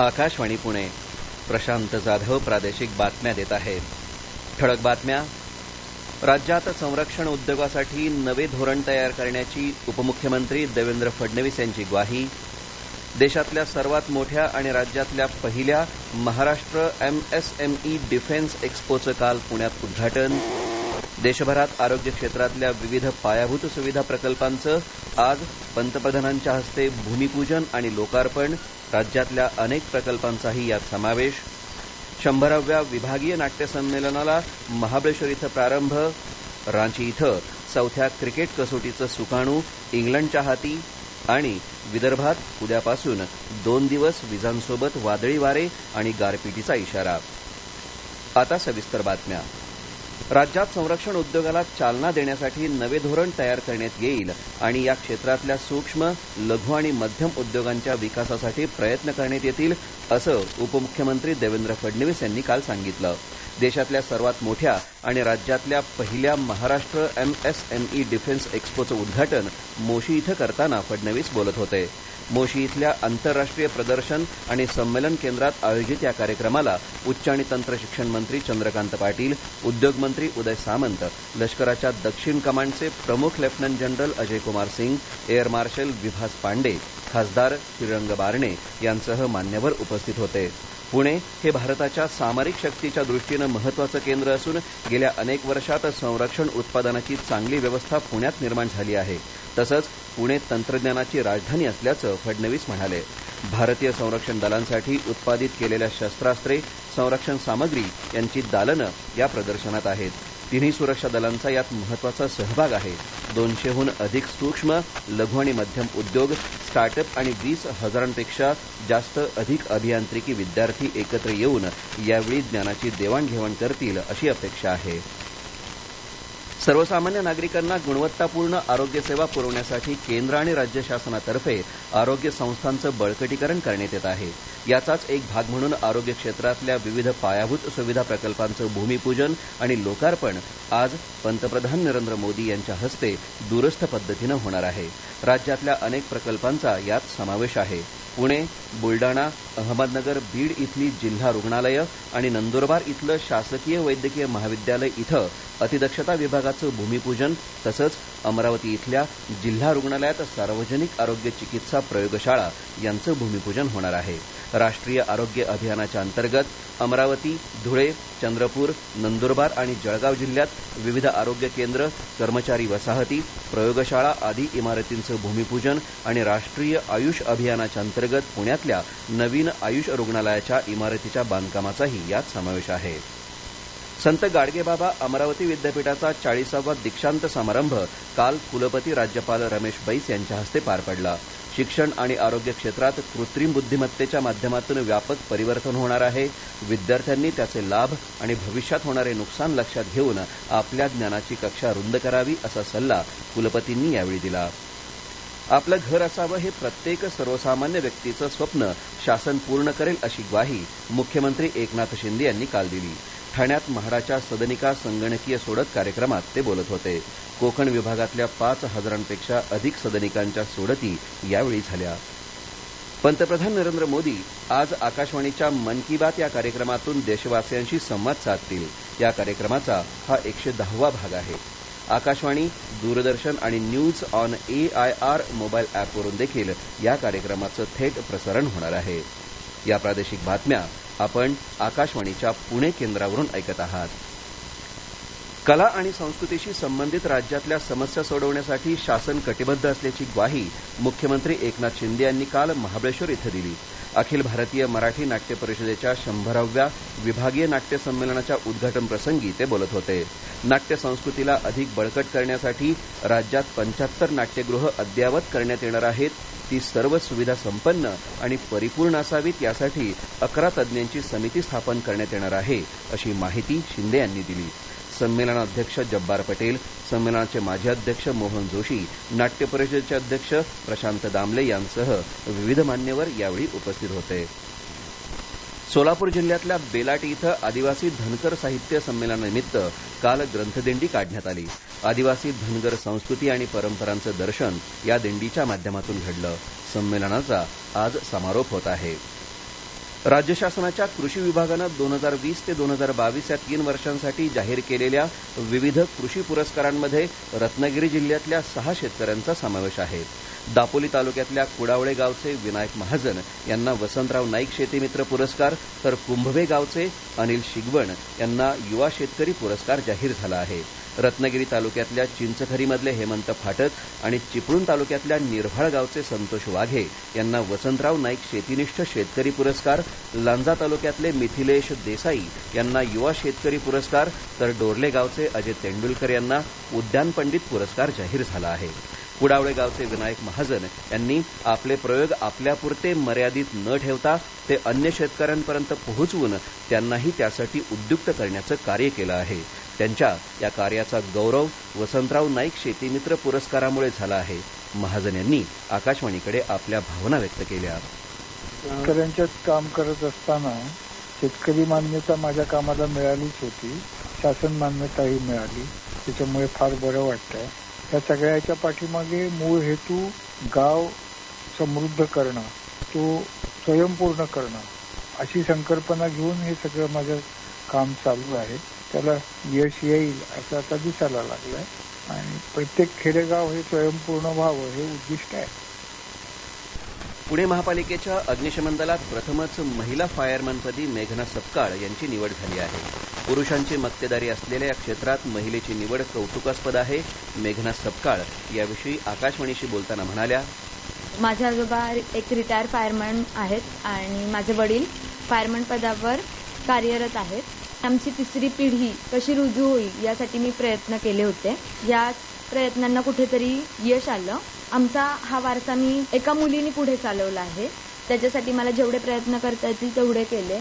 आकाशवाणी पुणे. प्रशांत जाधव प्रादेशिक बातम्या देत आहे. ठळक बातम्या. राज्यात संरक्षण उद्योगासाठी नवे धोरण तयार करण्याची उपमुख्यमंत्री देवेंद्र फडणवीस यांची ग्वाही. देशातल्या सर्वात मोठ्या आणि राज्यातल्या पहिल्या महाराष्ट्र MSME डिफेन्स एक्स्पोचं काल पुण्यात उद्घाटन. देशभरात आरोग्य क्षेत्रातल्या विविध पायाभूत सुविधा प्रकल्पांचं आज पंतप्रधानांच्या हस्ते भूमिपूजन आणि लोकार्पण. राज्यातल्या अनेक प्रकल्पांचाही यात समावेश. 100व्या विभागीय नाट्य संमेलनाला महाबळेश्वर इथं प्रारंभ. रांची इथं 4थ्या क्रिकेट कसोटीचं सुकाणू इंग्लंडच्या हाती. आणि विदर्भात उद्यापासून 2 दिवस विजांसोबत वादळी वारे आणि गारपिटीचा इशारा. आता सविस्तर बातम्या. राज्यात संरक्षण उद्योगाला चालना देण्यासाठी नवे धोरण तयार करण्यात येईल आणि या क्षेत्रातल्या सूक्ष्म, लघु आणि मध्यम उद्योगांच्या विकासासाठी प्रयत्न करण्यात येतील असं उपमुख्यमंत्री देवेंद्र फडणवीस यांनी काल सांगितलं. देशातल्या सर्वात मोठ्या आणि राज्यातल्या पहिल्या महाराष्ट्र MSME डिफेन्स एक्स्पोचं उद्घाटन मोशी इथं करताना फडणवीस बोलत होते. मोशी इथल्या आंतरराष्ट्रीय प्रदर्शन आणि संमेलन केंद्रात आयोजित या कार्यक्रमाला उच्च आणि तंत्र शिक्षण मंत्री चंद्रकांत पाटील, उद्योगमंत्री उदय सामंत, लष्कराच्या दक्षिण कमांडचे प्रमुख lieutenant general Ajay Kumar Singh, air marshal Vibhas Pande, खासदार श्रीरंग बारणे यांसह मान्यवर उपस्थित होते. पुणे हे भारताच्या सामरिक शक्तीच्या दृष्टीनं महत्त्वाचं केंद्र असून गेल्या अनेक वर्षात संरक्षण उत्पादनाची चांगली व्यवस्था पुण्यात निर्माण झाली आहे. तसंच पुणे तंत्रज्ञानाची राजधानी असल्याचं फडणवीस म्हणाले. भारतीय संरक्षण दलांसाठी उत्पादित केलेल्या शस्त्रास्त्रे, संरक्षण सामग्री यांची दालनं या प्रदर्शनात आहेत. तिन्ही सुरक्षा दलांचा यात महत्त्वाचा सहभाग आहे. 200हून अधिक सूक्ष्म, लघु आणि मध्यम उद्योग, स्टार्टअप आणि 20,000पेक्षा जास्त अधिक अभियांत्रिकी विद्यार्थी एकत्र येऊन यावेळी ज्ञानाची देवाणघेवाण करतील अशी अपेक्षा आहे. सर्वसामान्य नागरिकांना गुणवत्तापूर्ण आरोग्यसेवा पुरवण्यासाठी केंद्र आणि राज्य शासनातर्फे आरोग्य संस्थांचं बळकटीकरण करण्यात येत आहे. याचाच एक भाग म्हणून आरोग्य क्षेत्रातल्या विविध पायाभूत सुविधा प्रकल्पांचं भूमिपूजन आणि लोकार्पण आज पंतप्रधान नरेंद्र मोदी यांच्या हस्ते दूरस्थ पद्धतीनं होणार आहे. राज्यातल्या अनेक प्रकल्पांचा यात समावेश आहे. पुणे, बुलडाणा, अहमदनगर, बीड इथली जिल्हा रुग्णालयं आणि नंदुरबार इथलं शासकीय वैद्यकीय महाविद्यालय इथं अतिदक्षता विभागाचं भूमिपूजन तसंच अमरावती इथल्या जिल्हा रुग्णालयात सार्वजनिक आरोग्य चिकित्सा प्रयोगशाळा यांचं भूमिपूजन होणार आहे. राष्ट्रीय आरोग्य अभियानाच्या अंतर्गत अमरावती, धुळे, चंद्रपूर, नंदुरबार आणि जळगाव जिल्ह्यात विविध आरोग्य केंद्र, कर्मचारी वसाहती, प्रयोगशाळा आदी इमारतींचं भूमिपूजन आणि राष्ट्रीय आयुष अभियानाच्या अंतर्गत पुण्यातल्या नवीन आयुष रुग्णालयाच्या इमारतीच्या बांधकामाचाही यात समावेश आहे. संत गाडगेबाबा अमरावती विद्यापीठाचा 40वा दीक्षांत समारंभ काल कुलपती राज्यपाल रमेश बैस यांच्या हस्ते पार पडला. शिक्षण आणि आरोग्य क्षेत्रात कृत्रिम बुद्धिमत्तेच्या माध्यमातून व्यापक परिवर्तन होणार आहे. विद्यार्थ्यांनी त्याचे लाभ आणि भविष्यात होणारे नुकसान लक्षात घेऊन आपल्या ज्ञानाची कक्षा रुंद करावी असा सल्ला कुलपतींनी यावेळी दिला. आपलं घर असावं हे प्रत्येक सर्वसामान्य व्यक्तीचं स्वप्न शासन पूर्ण करेल अशी ग्वाही मुख्यमंत्री एकनाथ शिंदे यांनी काल दिली. ठाण्यात म्हाडाच्या सदनिका संगणकीय सोडत कार्यक्रमात ते बोलत होते. कोकण विभागातल्या 5,000पेक्षा अधिक सदनिकांच्या सोडती यावेळी झाल्या. पंतप्रधान नरेंद्र मोदी आज आकाशवाणीच्या मन की बात या कार्यक्रमातून देशवासियांशी संवाद साधतील. या कार्यक्रमाचा हा 110वा भाग आहे. आकाशवाणी, दूरदर्शन आणि न्यूज ऑन AIR मोबाईल ॲपवरून देखील या कार्यक्रमाचं थेट प्रसारण होणार आहे. या प्रादेशिक बातम्या आपण आकाशवाणीच्या पुणे केंद्रावरून ऐकत आहात. कला आणि संस्कृतीशी संबंधित राज्यातल्या समस्या सोडवण्यासाठी शासन कटिबद्ध असल्याची ग्वाही मुख्यमंत्री एकनाथ शिंदे यांनी काल महाबळेश्वर इथं दिली. अखिल भारतीय मराठी नाट्य परिषदेच्या 100व्या विभागीय नाट्य संमेलनाच्या उद्घाटन प्रसंगी ते बोलत होते. नाट्य संस्कृतीला अधिक बळकट करण्यासाठी राज्यात 75 नाट्यगृह अद्ययावत करण्यात येणार आहेत. ती सर्व सुविधा संपन्न आणि परिपूर्ण असावीत यासाठी 11 तज्ज्ञांची समिती स्थापन करण्यात येणार आहे अशी माहिती शिंदे यांनी दिली. संमेलनाध्यक्ष जब्बार पटेल, संमेलनाचे माजी अध्यक्ष मोहन जोशी, नाट्य परिषदेचे अध्यक्ष प्रशांत दामले यांसह विविध मान्यवर यावेळी उपस्थित होते. सोलापूर जिल्ह्यातल्या बेलाटी इथं आदिवासी धनगर साहित्य संमेलनानिमित्त काल ग्रंथदिंडी काढण्यात आली. आदिवासी धनगर संस्कृती आणि परंपरांचं दर्शन या दिंडीच्या माध्यमातून घडलं. संमेलनाचा आज समारोप होत आहे. राज्य शासनाच्या कृषी विभागानं 2020 ते 2022 या 3 वर्षांसाठी जाहीर केलेल्या विविध कृषी पुरस्कारांमध्ये रत्नागिरी जिल्ह्यातल्या 6 शेतकऱ्यांचा समावेश आहे. दापोली तालुक्यातल्या कुडावळे गावचे विनायक महाजन यांना वसंतराव नाईक शेतीमित्र पुरस्कार, तर कुंभवे गावचे अनिल शिगवण यांना युवा शेतकरी पुरस्कार जाहीर झाला आहे. रत्नागिरी तालुक्यातल्या चिंचखरीमधले हेमंत फाटक आणि चिपळूण तालुक्यातल्या निरभाळ गावचे संतोष वाघे यांना वसंतराव नाईक शेतीनिष्ठ शेतकरी पुरस्कार, लांजा तालुक्यातले मिथिलेश देसाई यांना युवा शेतकरी पुरस्कार, तर डोरले गावचे अजय तेंडुलकर यांना उद्यान पंडित पुरस्कार जाहीर झाला आहे. कुडावळे गावचे विनायक महाजन यांनी आपले प्रयोग आपल्यापुरते मर्यादित न ठेवता ते अन्य शेतकऱ्यांपर्यंत पोहोचवून त्यांनाही त्यासाठी उद्युक्त करण्याचं कार्य केलं आहे. त्यांच्या या कार्याचा गौरव वसंतराव नाईक शेतीमित्र पुरस्कारामुळे झाला आहे. महाजन यांनी आकाशवाणीकडे आपल्या भावना व्यक्त केल्या. शेतकऱ्यांच्यात काम करत असताना शेतकरी मान्यता माझ्या कामाला मिळालीच होती, शासन मान्यताही मिळाली, त्याच्यामुळे फार बरं वाटतंय. या सगळ्याच्या पाठीमागे मूळ हेतू गाव समृद्ध करणं, तो स्वयंपूर्ण करणं अशी संकल्पना घेऊन हे सगळं माझं काम चालू आहे. त्याला यश येईल असं आता दिसायला लागलंय आणि प्रत्येक खेडेगाव हे स्वयंपूर्ण व्हावं हे उद्दिष्ट आहे. पुणे महापालिकेच्या अग्निशमन दलात प्रथमच महिला फायरमनपदी मेघना सपकाळ यांची निवड झाली आहे. पुरुषांची मक्तेदारी असलेल्या या क्षेत्रात महिलेची निवड कौतुकास्पद आहे. मेघना सपकाळ याविषयी आकाशवाणीशी बोलताना म्हणाल्या, माझे आजोबा एक रिटायर फायरमॅन आहेत आणि माझे वडील फायरमॅन पदावर कार्यरत आहेत. आमची तिसरी पिढी कशी रुजू होईल यासाठी मी प्रयत्न केले होते. या प्रयत्नांना कुठेतरी यश आलं. आमचा हा वारसा मी एका मुलीने पुढे चालवला आहे. त्याच्यासाठी मला जेवढे प्रयत्न करता येतील तेवढे केले.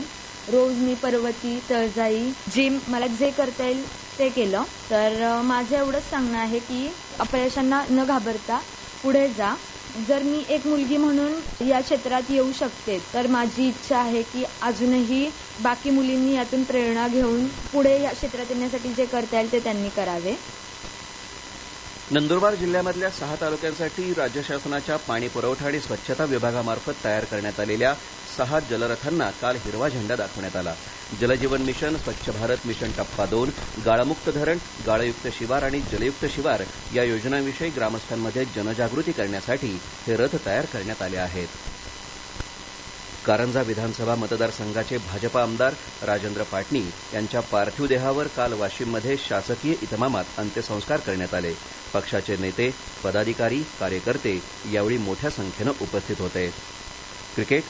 रोज मी पर्वती, तळजाई, जिम मला जे करता येईल ते केलं. तर माझं एवढंच सांगणं आहे की अपयशांना न घाबरता पुढे जा. जर मी एक मुलगी म्हणून या क्षेत्रात येऊ शकते तर माझी इच्छा आहे की अजूनही बाकी मुलींनी यातून प्रेरणा घेऊन पुढे या क्षेत्रात येण्यासाठी जे करता येईल ते त्यांनी करावे. नंदुरबार जिल्ह्यामधल्या 6 तालुक्यांसाठी राज्य शासनाच्या पाणी पुरवठा आणि स्वच्छता विभागामार्फत तयार करण्यात आलेल्या 6 जलरथांना काल हिरवा झेंडा दाखवण्यात आला. जलजीवन मिशन, स्वच्छ भारत मिशन टप्पा 2, गाळमुक्त धरण, गाळयुक्त शिवार आणि जलयुक्त शिवार या योजनांविषयी ग्रामस्थांमध्ये जनजागृती करण्यासाठी हे रथ तयार करण्यात आले आहेत. कारंजा विधानसभा मतदारसंघाचे भाजपा आमदार राजेंद्र पाटणी यांच्या पार्थिव देहावर काल वाशिममध्ये शासकीय इतमामात अंत्यसंस्कार करण्यात आले. पक्षाचे नेते, पदाधिकारी, कार्यकर्ते यावेळी मोठ्या संख्येनं उपस्थित होते. क्रिकेट.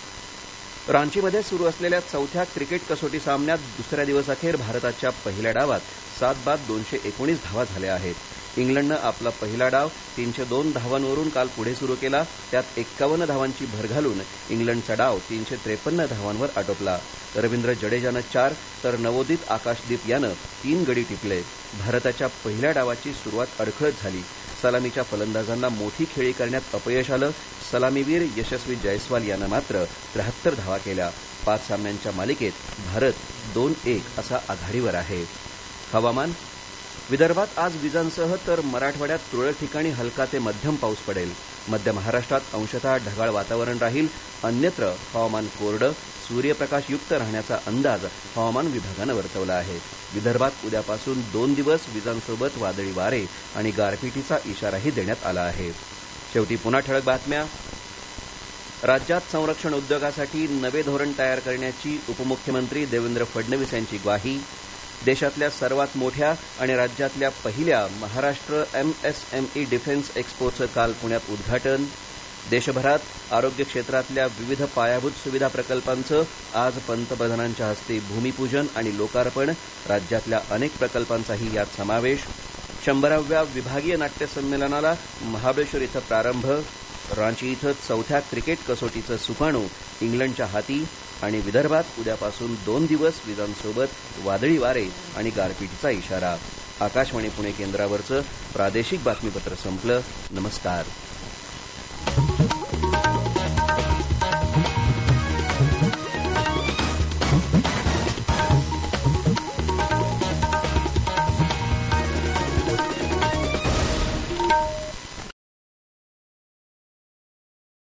रांचीमध्ये सुरू असलेल्या 4थ्या क्रिकेट कसोटी सामन्यात दुसऱ्या दिवसअखेर भारताच्या पहिल्या डावात 7 बाद 219 धावा झाल्या आहेत. इंग्लंडनं आपला पहिला डाव 302 धावांवरून काल पुढे सुरू केला. त्यात 51 धावांची भर घालून इंग्लंडचा डाव 353 धावांवर आटोपला. रवींद्र जडेजानं 4 तर नवोदित आकाशदीप यानं 3 गडी टिपले. भारताच्या पहिल्या डावाची सुरुवात अडखळत झाली. सलामीच्या फलंदाजांना मोठी खेळी करण्यात अपयश आलं. सलामीवीर यशस्वी जयस्वाल यानं मात्र 73 धावा केल्या. 5 सामन्यांच्या मालिकेत भारत 2-1 असा आघाडीवर आहे. हवामान. विदर्भात आज विजांसह तर मराठवाड्यात तुरळक ठिकाणी हलका ते मध्यम पाऊस पडेल. मध्य महाराष्ट्रात अंशतः ढगाळ वातावरण राहील. अन्यत्र हवामान कोरडं, सूर्यप्रकाशयुक्त राहण्याचा अंदाज हवामान विभागानं वर्तवला आहे. विदर्भात उद्यापासून 2 दिवस विजांसोबत वादळी वारे आणि गारपिटीचा इशाराही देण्यात आला आहे. शेवटी पुन्हा ठळक बातम्या. राज्यात संरक्षण उद्योगासाठी नवे धोरण तयार करण्याची उपमुख्यमंत्री देवेंद्र फडणवीस यांची ग्वाही. देशातल्या सर्वात मोठ्या आणि राज्यातल्या पहिल्या महाराष्ट्र MSME डिफेन्स एक्स्पोचं काल पुण्यात उद्घाटन. देशभरात आरोग्य क्षेत्रातल्या विविध पायाभूत सुविधा प्रकल्पांचं आज पंतप्रधानांच्या हस्ते भूमिपूजन आणि लोकार्पण. राज्यातल्या अनेक प्रकल्पांचाही यात समावेश. 100व्या विभागीय नाट्य संमेलनाला महाबळेश्वर इथं प्रारंभ. रांची इथं 4थ्या क्रिकेट कसोटीचं सुकाणू इंग्लंडच्या हाती. आणि विदर्भात उद्यापासून 2 दिवस विजांसोबत वादळी वारे आणि गारपिटीचा इशारा. आकाशवाणी पुणे केंद्रावरचं प्रादेशिक बातमीपत्र संपलं. नमस्कार.